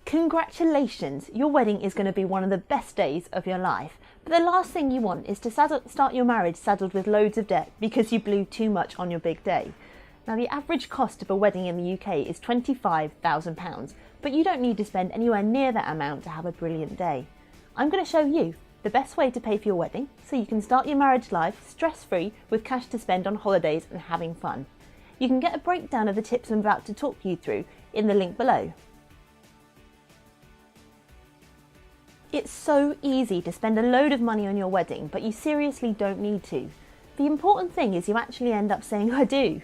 Congratulations, your wedding is going to be one of the best days of your life. But the last thing you want is to start your marriage saddled with loads of debt because you blew too much on your big day. Now, the average cost of a wedding in the UK is £25,000, but you don't need to spend anywhere near that amount to have a brilliant day. I'm going to show you the best way to pay for your wedding so you can start your marriage life stress-free with cash to spend on holidays and having fun. You can get a breakdown of the tips I'm about to talk you through in the link below. It's so easy to spend a load of money on your wedding, but you seriously don't need to. The important thing is you actually end up saying I do.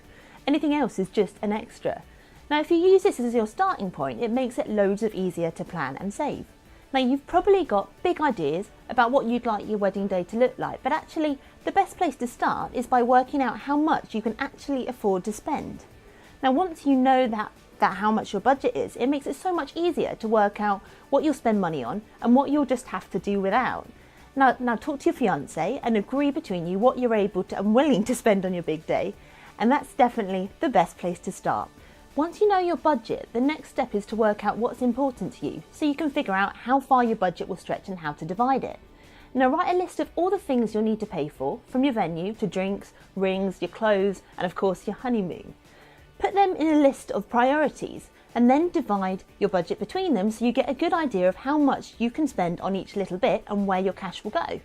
Anything else is just an extra. Now, if you use this as your starting point, it makes it loads of easier to plan and save. Now, you've probably got big ideas about what you'd like your wedding day to look like, but actually the best place to start is by working out how much you can actually afford to spend. Now, once you know that how much your budget is, it makes it so much easier to work out what you'll spend money on and what you'll just have to do without. Now talk to your fiancé and agree between you what you're able to and willing to spend on your big day, and that's definitely the best place to start. Once you know your budget, the next step is to work out what's important to you so you can figure out how far your budget will stretch and how to divide it. Now, write a list of all the things you'll need to pay for, from your venue to drinks, rings, your clothes, and of course your honeymoon. Put them in a list of priorities and then divide your budget between them so you get a good idea of how much you can spend on each little bit and where your cash will go.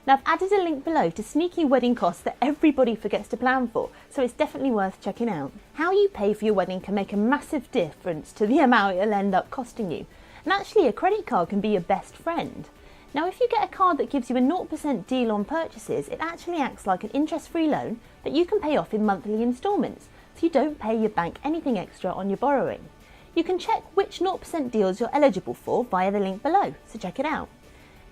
Now, I've added a link below to sneaky wedding costs that everybody forgets to plan for, so it's definitely worth checking out. How you pay for your wedding can make a massive difference to the amount it'll end up costing you. And actually, a credit card can be your best friend. Now, if you get a card that gives you a 0% deal on purchases, it actually acts like an interest-free loan that you can pay off in monthly instalments, so you don't pay your bank anything extra on your borrowing. You can check which 0% deals you're eligible for via the link below, so check it out.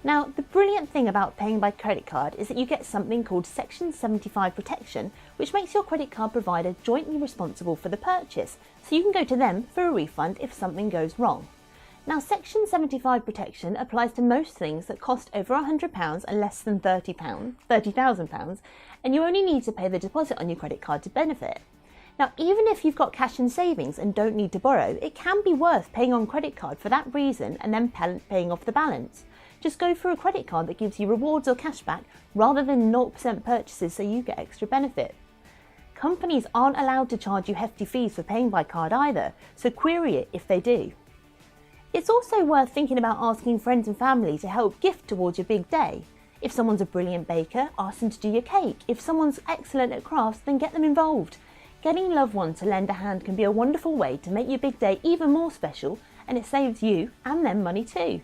Now, the brilliant thing about paying by credit card is that you get something called Section 75 protection, which makes your credit card provider jointly responsible for the purchase, so you can go to them for a refund if something goes wrong. Now, Section 75 protection applies to most things that cost over £100 and less than £30,000, and you only need to pay the deposit on your credit card to benefit. Now, even if you've got cash in savings and don't need to borrow, it can be worth paying on credit card for that reason and then paying off the balance. Just go for a credit card that gives you rewards or cashback rather than 0% purchases so you get extra benefit. Companies aren't allowed to charge you hefty fees for paying by card either, so query it if they do. It's also worth thinking about asking friends and family to help gift towards your big day. If someone's a brilliant baker, ask them to do your cake. If someone's excellent at crafts, then get them involved. Getting loved ones to lend a hand can be a wonderful way to make your big day even more special, and it saves you and them money too.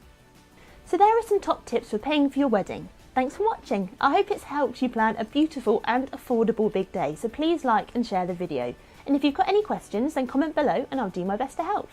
So there are some top tips for paying for your wedding. Thanks for watching. I hope it's helped you plan a beautiful and affordable big day, so please like and share the video. And if you've got any questions, then comment below and I'll do my best to help.